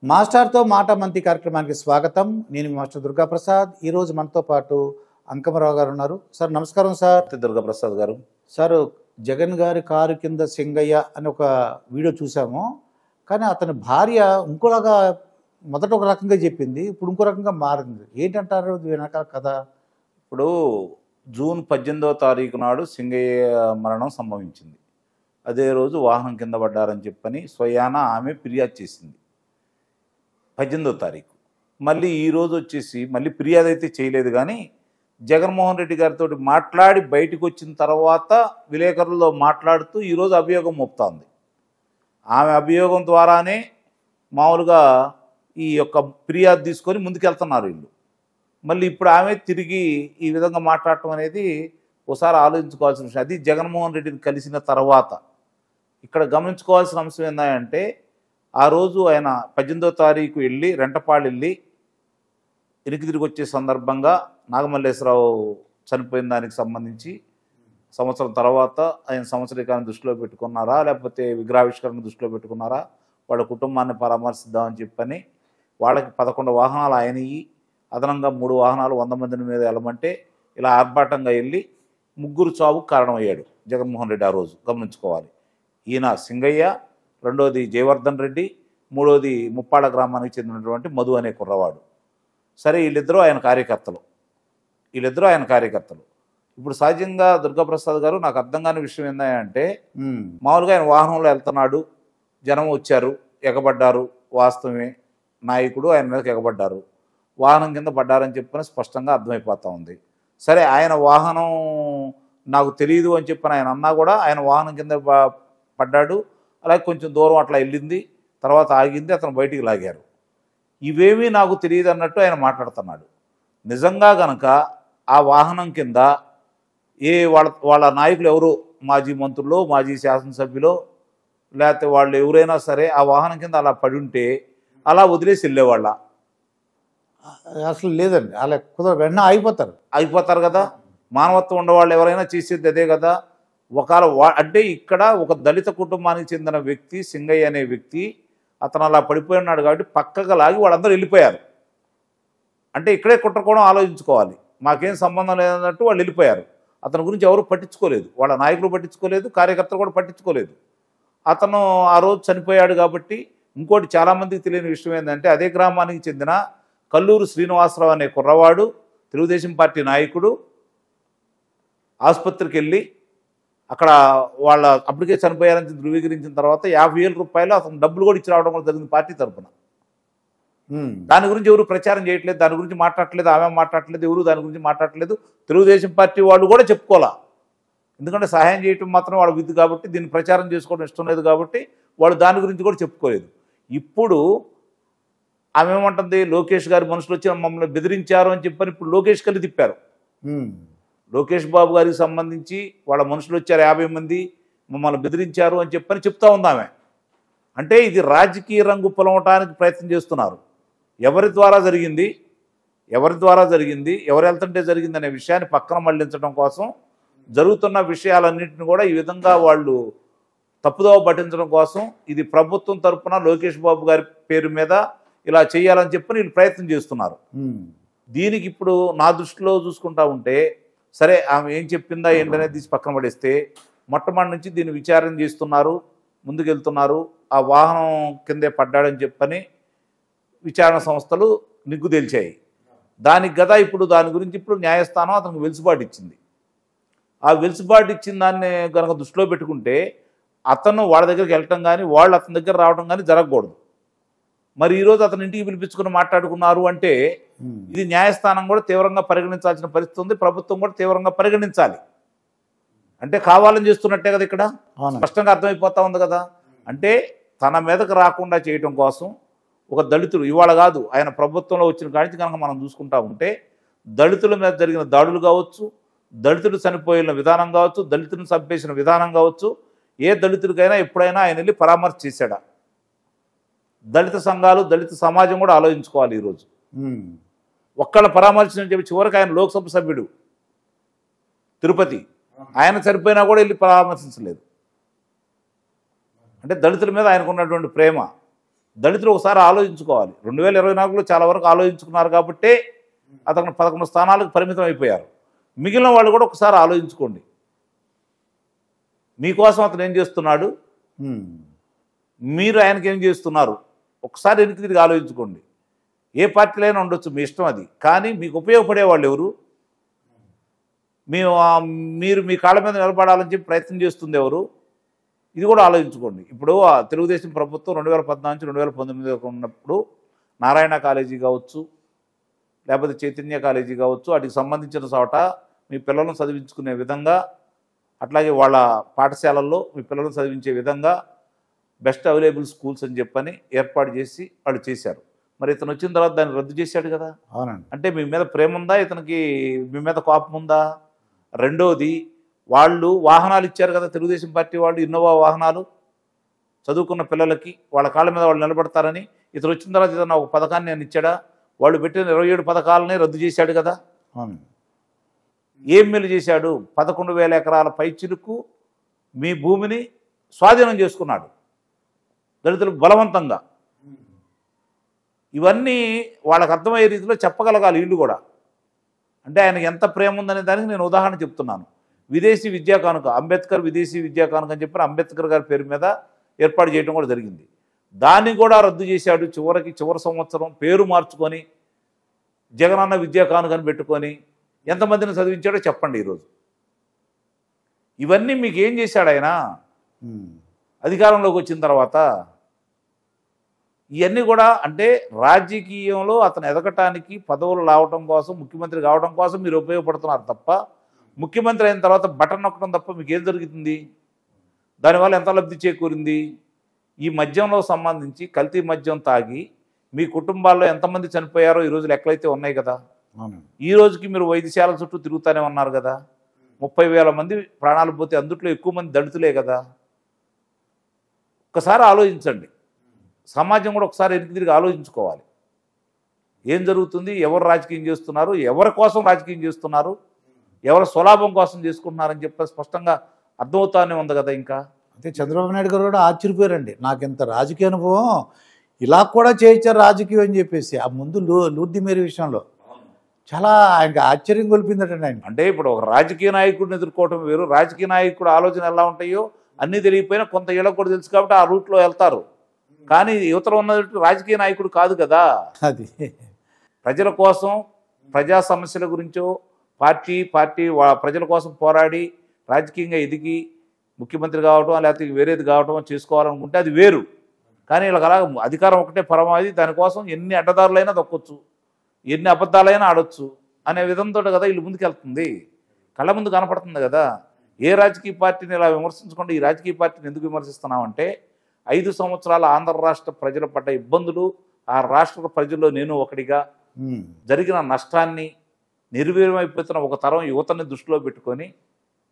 మాస్టర్తో మాట మంతి కార్యక్రమానికి స్వాగతం. నేను మీ మాస్టర్ దుర్గాప్రసాద్. ఈరోజు మనతో పాటు అంకమరావు గారు ఉన్నారు. సార్ నమస్కారం సార్. దుర్గాప్రసాద్ గారు. సార్, జగన్ గారి కారు కింద సింగయ్య అని ఒక వీడియో చూసాము. కానీ అతని భార్య ఇంకోలాగా మొదట ఒక రకంగా చెప్పింది, ఇప్పుడు ఇంకో రకంగా మారింది. ఏంటంటారు వెనకాల కథ? ఇప్పుడు జూన్ 18వ తారీఖు నాడు సింగయ్య మరణం సంభవించింది. అదే రోజు వాహనం కింద పడ్డారని చెప్పని స్వయాన ఆమె ఫిర్యాదు చేసింది 18వ తారీఖు. మళ్ళీ ఈరోజు వచ్చేసి మళ్ళీ ఫిర్యాదు అయితే చేయలేదు, కానీ జగన్మోహన్ రెడ్డి గారితో మాట్లాడి బయటకు వచ్చిన తర్వాత విలేకరులతో మాట్లాడుతూ ఈరోజు అభియోగం మోపుతోంది. ఆమె అభియోగం ద్వారానే మామూలుగా ఈ యొక్క ఫిర్యాదు తీసుకొని ముందుకెళ్తున్నారు వీళ్ళు. మళ్ళీ ఇప్పుడు ఆమె తిరిగి ఈ విధంగా మాట్లాడటం అనేది ఒకసారి ఆలోచించుకోవాల్సిన విషయం. అది జగన్మోహన్ రెడ్డిని కలిసిన తర్వాత ఇక్కడ గమనించుకోవాల్సిన అంశం ఏంటంటే, ఆ రోజు ఆయన 18వ తారీఖు వెళ్ళి రెంటపాళ్ళు వెళ్ళి వెనక్కి తిరిగి వచ్చే సందర్భంగా నాగమల్లేశ్వరరావు చనిపోయిన దానికి సంబంధించి సంవత్సరం తర్వాత ఆయన సంవత్సరీకాన్ని దృష్టిలో పెట్టుకున్నారా, లేకపోతే విగ్రహావిష్కరణ దృష్టిలో పెట్టుకున్నారా, వాళ్ళ కుటుంబాన్ని పరామర్శిద్దామని చెప్పని వాళ్ళకి 11 వాహనాలు ఆయనవి, అదనంగా 3 వాహనాలు 100 మందిని మీద వెళ్ళమంటే ఇలా ఆర్భాటంగా వెళ్ళి 3 చావుకు కారణమయ్యాడు జగన్మోహన్ రెడ్డి. ఆ రోజు గమనించుకోవాలి. ఈయన సింగయ్య, రెండోది జయవర్ధన్ రెడ్డి, మూడోది ముప్పాళ్ళ గ్రామానికి చెందినటువంటి మధు అనే కుర్రవాడు. సరే, వీళ్ళిద్దరూ ఆయన కార్యకర్తలు. ఇప్పుడు సహజంగా దుర్గాప్రసాద్ గారు, నాకు అర్థం కాని విషయం ఏంటంటే, మామూలుగా ఆయన వాహనంలో వెళ్తున్నాడు, జనం వచ్చారు, ఎగబడ్డారు, వాస్తవమే, నాయకుడు ఆయన మీదకి ఎగబడ్డారు, వాహనం కింద పడ్డారని చెప్పని స్పష్టంగా అర్థమైపోతూ ఉంది. సరే, ఆయన వాహనం నాకు తెలియదు అని చెప్పని ఆయన అన్నా కూడా ఆయన వాహనం కింద పడ్డాడు, అలాగే కొంచెం దూరం అట్లా వెళ్ళింది, తర్వాత ఆగింది, అతను బయటికి లాగారు. ఇవేమీ నాకు తెలియదు అన్నట్టు ఆయన మాట్లాడుతున్నాడు. నిజంగా గనక ఆ వాహనం కింద వాళ్ళ నాయకులు ఎవరు, మాజీ మంత్రులు, మాజీ శాసనసభ్యులు, లేకపోతే వాళ్ళు ఎవరైనా సరే ఆ వాహనం కింద అలా పడి ఉంటే అలా వదిలేసి వెళ్ళేవాళ్ళ? అసలు లేదండి, అలా కుదరదు, వెంటనే అయిపోతారు కదా. మానవత్వం ఉండేవాళ్ళు ఎవరైనా చేసేది అదే కదా. ఒకవేళ అంటే ఇక్కడ ఒక దళిత కుటుంబానికి చెందిన వ్యక్తి సింగయ్య అనే వ్యక్తి, అతను అలా పడిపోయి ఉన్నాడు కాబట్టి పక్కగా లాగి వాళ్ళందరూ వెళ్ళిపోయారు. అంటే ఇక్కడే కుట్రకోవడం ఆలోచించుకోవాలి. మాకేం సంబంధం లేదన్నట్టు వాళ్ళు వెళ్ళిపోయారు. అతని గురించి ఎవరు పట్టించుకోలేదు, వాళ్ళ నాయకులు పట్టించుకోలేదు, కార్యకర్తలు కూడా పట్టించుకోలేదు. అతను ఆ రోజు చనిపోయాడు కాబట్టి. ఇంకోటి చాలామందికి తెలియని విషయం ఏంటంటే, అదే గ్రామానికి చెందిన కల్లూరు శ్రీనివాసరావు అనే కుర్రవాడు, తెలుగుదేశం పార్టీ నాయకుడు, ఆసుపత్రికి వెళ్ళి అక్కడ వాళ్ళ అప్పటికే చనిపోయారని ధృవీకరించిన తర్వాత 50,000 రూపాయలు అతను డబ్బులు కూడా ఇచ్చి రావడం కూడా జరిగింది పార్టీ తరఫున. దాని గురించి ఎవరు ప్రచారం చేయట్లేదు, దాని గురించి మాట్లాడట్లేదు, ఆమె మాట్లాడట్లేదు, ఎవరు దాని గురించి మాట్లాడట్లేదు. తెలుగుదేశం పార్టీ వాళ్ళు కూడా చెప్పుకోవాలా, ఎందుకంటే సహాయం చేయటం మాత్రం వాళ్ళ విధి కాబట్టి, దీన్ని ప్రచారం చేసుకోవడం ఇష్టం లేదు కాబట్టి వాళ్ళు దాని గురించి కూడా చెప్పుకోలేదు. ఇప్పుడు ఆమె ఏమంటుంది, లోకేష్ గారి మనుషులు వచ్చి మమ్మల్ని బెదిరించారు అని చెప్పని ఇప్పుడు లోకేష్ కలిసి తిప్పారు. లోకేష్ బాబు గారికి సంబంధించి వాళ్ళ మనుషులు వచ్చారు 50 మంది, మమ్మల్ని బెదిరించారు అని చెప్పని చెప్తా ఉంది ఆమె. అంటే ఇది రాజకీయ రంగు పొలవటానికి ప్రయత్నం చేస్తున్నారు. ఎవరి ద్వారా జరిగింది, ఎవరు వెళ్తుంటే జరిగింది అనే విషయాన్ని పక్కన మళ్లించడం కోసం జరుగుతున్న విషయాలన్నింటిని కూడా ఈ విధంగా వాళ్ళు తప్పుదోవ పట్టించడం కోసం, ఇది ప్రభుత్వం తరఫున లోకేష్ బాబు గారి పేరు మీద ఇలా చేయాలని చెప్పి వీళ్ళు ప్రయత్నం చేస్తున్నారు. దీనికి ఇప్పుడు నా దృష్టిలో చూసుకుంటా ఉంటే, సరే ఆమె ఏం చెప్పిందా ఏంటనేది తీసి పక్కన పడేస్తే, మొట్టమొదటి నుంచి దీన్ని విచారణ చేస్తున్నారు, ముందుకెళ్తున్నారు. ఆ వాహనం కిందే పడ్డాడని చెప్పని విచారణ సంస్థలు నిగ్గు తేల్చాయి. దానికి కదా ఇప్పుడు దాని గురించి ఇప్పుడు న్యాయస్థానం అతనికి వెలుసుబాటు ఇచ్చింది. ఆ వెలుసుబాటు ఇచ్చిన దాన్ని కనుక దృష్టిలో పెట్టుకుంటే అతను వాళ్ళ దగ్గరికి వెళ్ళటం కానీ వాళ్ళు అతని దగ్గర రావడం కానీ జరగకూడదు. మరి ఈరోజు అతని ఇంటికి పిలిపించుకుని మాట్లాడుకున్నారు అంటే ఇది న్యాయస్థానం కూడా తీవ్రంగా పరిగణించాల్సిన పరిస్థితి ఉంది, ప్రభుత్వం కూడా తీవ్రంగా పరిగణించాలి. అంటే కావాలని చేస్తున్నట్టే కదా, ఇక్కడ స్పష్టంగా అర్థమైపోతా ఉంది కదా. అంటే తన మీదకు రాకుండా చేయటం కోసం ఒక దళితుడు, ఇవాళ కాదు ఆయన ప్రభుత్వంలో వచ్చిన కాడికి కనుక మనం చూసుకుంటా ఉంటే, దళితుల మీద జరిగిన దాడులు కావచ్చు, దళితుడు చనిపోయిన విధానం కావచ్చు, దళితులను చంపేసిన విధానం కావచ్చు, ఏ దళితుడికైనా ఎప్పుడైనా ఆయన వెళ్ళి పరామర్శ చేశాడా? దళిత సంఘాలు, దళిత సమాజం కూడా ఆలోచించుకోవాలి. ఈరోజు ఒక్కళ్ళ పరామర్శించని చెప్పి చివరికి ఆయన లోక్సభ సభ్యుడు తిరుపతి, ఆయన చనిపోయినా కూడా వెళ్ళి పరామర్శించలేదు. అంటే దళితుల మీద ఆయనకు ఉన్నటువంటి ప్రేమ, దళితులు ఒకసారి ఆలోచించుకోవాలి. 2024లో చాలా వరకు ఆలోచించుకున్నారు కాబట్టే అతను 11 స్థానాలకు పరిమితం అయిపోయారు. మిగిలిన వాళ్ళు కూడా ఒకసారి ఆలోచించుకోండి. మీకోసం అతను ఏం చేస్తున్నాడు, మీరు ఆయనకి ఏం చేస్తున్నారు, ఒకసారి వెనక్కి తిరిగి ఆలోచించుకోండి. ఏ పార్టీలైనా ఉండొచ్చు, మీ ఇష్టం అది. కానీ మీకు ఉపయోగపడే వాళ్ళు ఎవరు, మీరు మీ కాళ్ళ మీద నిలబడాలని చెప్పి ప్రయత్నం చేస్తుంది ఎవరు, ఇది కూడా ఆలోచించుకోండి. ఇప్పుడు తెలుగుదేశం ప్రభుత్వం 2014 నుంచి 2019 వరకు ఉన్నప్పుడు నారాయణ కాలేజీ కావచ్చు, లేకపోతే చైతన్య కాలేజీ కావచ్చు, వాటికి సంబంధించిన చోట మీ పిల్లలను చదివించుకునే విధంగా, అట్లాగే వాళ్ళ పాఠశాలల్లో మీ పిల్లలను చదివించే విధంగా బెస్ట్ అవైలబుల్ స్కూల్స్ అని చెప్పని ఏర్పాటు చేసి వాళ్ళు చేశారు. మరి ఇతను వచ్చిన తర్వాత దాన్ని రద్దు చేశాడు కదా. అవునండి. అంటే మీ మీద ప్రేమ ఉందా, ఇతనికి మీ మీద కోపం ఉందా? రెండోది, వాళ్ళు వాహనాలు ఇచ్చారు కదా తెలుగుదేశం పార్టీ వాళ్ళు, ఇన్నోవా వాహనాలు చదువుకున్న పిల్లలకి, వాళ్ళ కాళ్ళ మీద వాళ్ళు నిలబడతారని. ఇతను వచ్చిన తర్వాత ఏదన్నా ఒక పథకాన్ని నేను ఇచ్చాడా? వాళ్ళు పెట్టిన 27 పథకాలని రద్దు చేశాడు కదా. ఏం మేలు చేశాడు? 11,000 ఎకరాల పైచిలుకు మీ భూమిని స్వాధీనం చేసుకున్నాడు దళితులు బలవంతంగా. ఇవన్నీ వాళ్ళకు అర్థమయ్యే రీతిలో చెప్పగలగాలి వీళ్ళు కూడా. అంటే ఆయనకి ఎంత ప్రేమ ఉందనే దానికి నేను ఉదాహరణ చెప్తున్నాను. విదేశీ విద్యా కానుక, అంబేద్కర్ విదేశీ విద్యా కానుక అని చెప్పి అంబేద్కర్ గారి పేరు మీద ఏర్పాటు చేయడం కూడా జరిగింది. దాన్ని కూడా రద్దు చేశాడు. చివరి సంవత్సరం పేరు మార్చుకొని జగనన్న విద్యా కానుకని పెట్టుకొని ఎంతమందిని చదివించాడో చెప్పండి ఈరోజు. ఇవన్నీ మీకు ఏం చేశాడు ఆయన అధికారంలోకి వచ్చిన తర్వాత? ఇవన్నీ కూడా అంటే రాజకీయంలో అతను ఎదగటానికి, పదవులు రావడం కోసం, ముఖ్యమంత్రి కావడం కోసం మీరు ఉపయోగపడుతున్నారు తప్ప, ముఖ్యమంత్రి అయిన తర్వాత బటన్ నొక్కడం తప్ప మీకు ఏం జరుగుతుంది? దానివల్ల ఎంత లబ్ధి చేకూరింది? ఈ మద్యంలో సంబంధించి కల్తీ మద్యం తాగి మీ కుటుంబాల్లో ఎంతమంది చనిపోయారో ఈరోజు లెక్కలైతే ఉన్నాయి కదా. ఈ రోజుకి మీరు వైద్యశాల చుట్టూ తిరుగుతూనే ఉన్నారు కదా. 30,000 మంది ప్రాణాలు పోతే అందుట్లో ఎక్కువ మంది దళితులే కదా. ఒకసారి ఆలోచించండి. సమాజం కూడా ఒకసారి వెనక్కి తిరిగి ఆలోచించుకోవాలి. ఏం జరుగుతుంది, ఎవరు రాజకీయం చేస్తున్నారు, ఎవరి కోసం రాజకీయం చేస్తున్నారు, ఎవరు స్వలాభం కోసం చేసుకుంటున్నారని చెప్పి స్పష్టంగా అర్థమవుతానే ఉంది కదా. ఇంకా అయితే చంద్రబాబు నాయుడు గారు కూడా ఆశ్చర్యపోయారండి. నాకు ఇంత రాజకీయ అనుభవం, ఇలా కూడా చేయించారు రాజకీయం అని చెప్పేసి. ఆ ముందు లూర్ది మేరీ విషయంలో చాలా ఆయనకి ఆశ్చర్యం కొలిపిందటండి ఆయన. అంటే ఇప్పుడు ఒక రాజకీయ నాయకుడిని ఎదుర్కోవటం వేరు, రాజకీయ నాయకుడు ఆలోచన ఎలా ఉంటాయో అన్నీ తెలియకపోయినా కొంత ఏళ్ళకు కూడా తెలుసు కాబట్టి ఆ రూట్లో వెళ్తారు. కానీ యువతలో ఉన్నట్టు రాజకీయ నాయకుడు కాదు కదా. అది ప్రజల కోసం, ప్రజా సమస్యల గురించో పార్టీ ప్రజల కోసం పోరాడి రాజకీయంగా ఎదిగి ముఖ్యమంత్రి కావటం లేకపోతే వేరేది కావటం చేసుకోవాలనుకుంటే అది వేరు. కానీ ఇలా అలా అధికారం ఒకటే పరమాది, దానికోసం ఎన్ని అడ్డదారులైనా దొక్కొచ్చు, ఎన్ని అబద్ధాలైనా ఆడొచ్చు అనే విధంతో కదా వీళ్ళు ముందుకెళ్తుంది. కళ్ళ ముందు కనపడుతుంది కదా. ఏ రాజకీయ పార్టీని ఇలా విమర్శించకుండా ఈ రాజకీయ పార్టీని ఎందుకు విమర్శిస్తున్నామంటే 5 సంవత్సరాల ఆంధ్ర రాష్ట్ర ప్రజలు పడ్డ ఇబ్బందులు, ఆ రాష్ట్ర ప్రజల్లో నేను ఒకటిగా జరిగిన నష్టాన్ని, నిర్వీర్యమైపోతున్న ఒక తరం యువతని దృష్టిలో పెట్టుకొని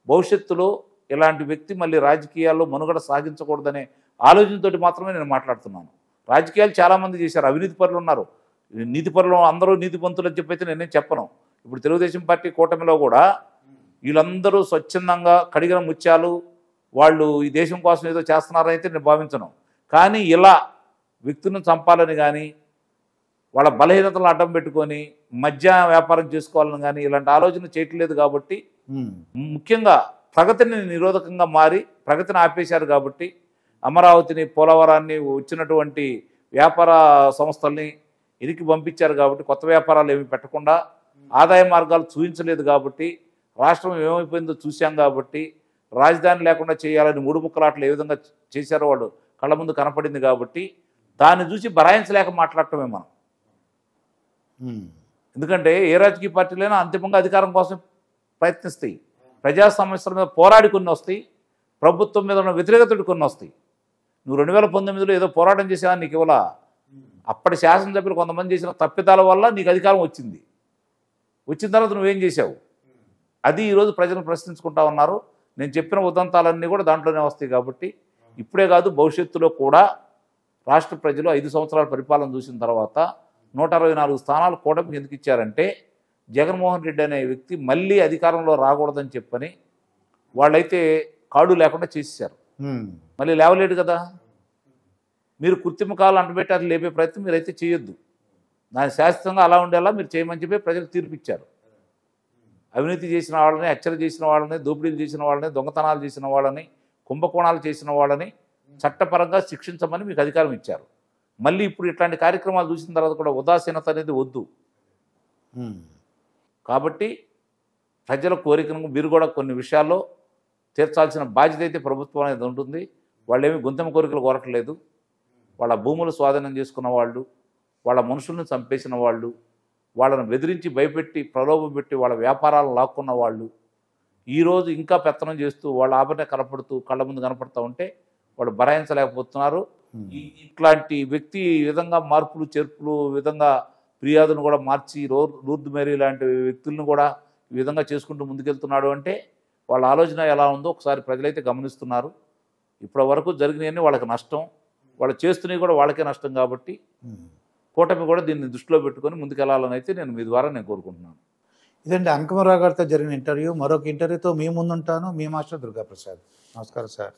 భవిష్యత్తులో ఇలాంటి వ్యక్తి మళ్ళీ రాజకీయాల్లో మనుగడ సాగించకూడదనే ఆలోచనతోటి మాత్రమే నేను మాట్లాడుతున్నాను. రాజకీయాలు చాలామంది చేశారు, అవినీతి పరులు ఉన్నారు, నీతి పరులు అందరూ నీతిపంతులు అని చెప్పైతే నేనేం చెప్పను. ఇప్పుడు తెలుగుదేశం పార్టీ కూటమిలో కూడా వీళ్ళందరూ స్వచ్ఛందంగా కడిగిన ముత్యాలు, వాళ్ళు ఈ దేశం కోసం ఏదో చేస్తున్నారని అయితే నేను భావించను. కానీ ఇలా వ్యక్తులను చంపాలని కానీ, వాళ్ళ బలహీనతలను అడ్డం పెట్టుకొని మద్య వ్యాపారం చేసుకోవాలని కానీ ఇలాంటి ఆలోచన చేయట్లేదు. కాబట్టి ముఖ్యంగా ప్రగతిని నిరోధకంగా మారి ప్రగతిని ఆపేశారు. కాబట్టి అమరావతిని, పోలవరాన్ని, వచ్చినటువంటి వ్యాపార సంస్థల్ని ఇరికి పంపించారు. కాబట్టి కొత్త వ్యాపారాలు ఏమి పెట్టకుండా ఆదాయ మార్గాలు చూపించలేదు. కాబట్టి రాష్ట్రం ఏమైపోయిందో చూశాం. కాబట్టి రాజధాని లేకుండా చేయాలని 3 ముక్కలాటలు ఏ విధంగా చేశారో వాళ్ళు కళ్ళ ముందు కనపడింది. కాబట్టి దాన్ని చూసి బరాయించలేక మాట్లాడటమే మనం. ఎందుకంటే ఏ రాజకీయ పార్టీలైనా అంతిమంగా అధికారం కోసం ప్రయత్నిస్తాయి. ప్రజా సమస్యల మీద పోరాడి కొన్ని వస్తాయి, ప్రభుత్వం మీద ఉన్న వ్యతిరేకతలు కొన్ని వస్తాయి. నువ్వు 2019లో ఏదో పోరాటం చేసావని నీకు ఇవ్వాల. అప్పటి శాసనసభ్యులు కొంతమంది చేసిన తప్పిదాల వల్ల నీకు అధికారం వచ్చింది. వచ్చిన తర్వాత నువ్వేం చేశావు? అది ఈరోజు ప్రజలను ప్రశ్నించుకుంటా ఉన్నారు. నేను చెప్పిన ఉదంతాలన్నీ కూడా దాంట్లోనే వస్తాయి. కాబట్టి ఇప్పుడే కాదు, భవిష్యత్తులో కూడా రాష్ట్ర ప్రజలు 5 సంవత్సరాల పరిపాలన చూసిన తర్వాత 164 స్థానాలు కూటమికి ఎందుకు ఇచ్చారంటే జగన్మోహన్ రెడ్డి అనే వ్యక్తి మళ్ళీ అధికారంలో రాకూడదని చెప్పని వాళ్ళైతే కాడు లేకుండా చేసేసారు. మళ్ళీ లేవలేడు కదా. మీరు కృత్రిమ కాలు అంటబెట్టి అది లేపే ప్రయత్నం మీరైతే చేయొద్దు. దాని శాశ్వతంగా అలా ఉండేలా మీరు చేయమని చెప్పి ప్రజలు తీర్పిచ్చారు. అవినీతి చేసిన వాళ్ళని, హత్యలు చేసిన వాళ్ళని, దోపిడీలు చేసిన వాళ్ళని, దొంగతనాలు చేసిన వాళ్ళని, కుంభకోణాలు చేసిన వాళ్ళని చట్టపరంగా శిక్షించమని మీకు అధికారం ఇచ్చారు. మళ్ళీ ఇప్పుడు ఇట్లాంటి కార్యక్రమాలు చూసిన తర్వాత కూడా ఉదాసీనత అనేది వద్దు. కాబట్టి ప్రజల కోరికను మీరు కూడా కొన్ని విషయాల్లో తీర్చాల్సిన బాధ్యత అయితే ప్రభుత్వం అనేది ఉంటుంది. వాళ్ళేమి గుంతమ కోరికలు కోరట్లేదు. వాళ్ళ భూములు స్వాధీనం చేసుకున్న వాళ్ళు, వాళ్ళ మనుషులను చంపేసిన వాళ్ళు, వాళ్ళని బెదిరించి భయపెట్టి ప్రలోభం పెట్టి వాళ్ళ వ్యాపారాలను లాక్కున్న వాళ్ళు ఈరోజు ఇంకా పెత్తనం చేస్తూ వాళ్ళ ఆభరణ కనపడుతూ కళ్ళ ముందు కనపడుతూ ఉంటే వాళ్ళు భరాయించలేకపోతున్నారు. ఇట్లాంటి వ్యక్తి ఈ విధంగా మార్పులు చేర్పులు విధంగా ఫిర్యాదును కూడా మార్చి లూర్ద్ మేరీ లాంటి వ్యక్తులను కూడా ఈ విధంగా చేసుకుంటూ ముందుకెళ్తున్నాడు అంటే వాళ్ళ ఆలోచన ఎలా ఉందో ఒకసారి ప్రజలైతే గమనిస్తున్నారు. ఇప్పటి వరకు జరిగినవన్నీ వాళ్ళకి నష్టం, వాళ్ళు చేస్తున్నవి కూడా వాళ్ళకే నష్టం. కాబట్టి కూటమి కూడా దీన్ని దృష్టిలో పెట్టుకొని ముందుకెళ్లాలని అయితే మీ ద్వారా నేను కోరుకుంటున్నాను. ఇదండి అంకమరావు గారితో జరిగిన ఇంటర్వ్యూ. మరొక ఇంటర్వ్యూతో మీ ముందుంటాను. మీ మాస్టర్ దుర్గాప్రసాద్. నమస్కారం సార్.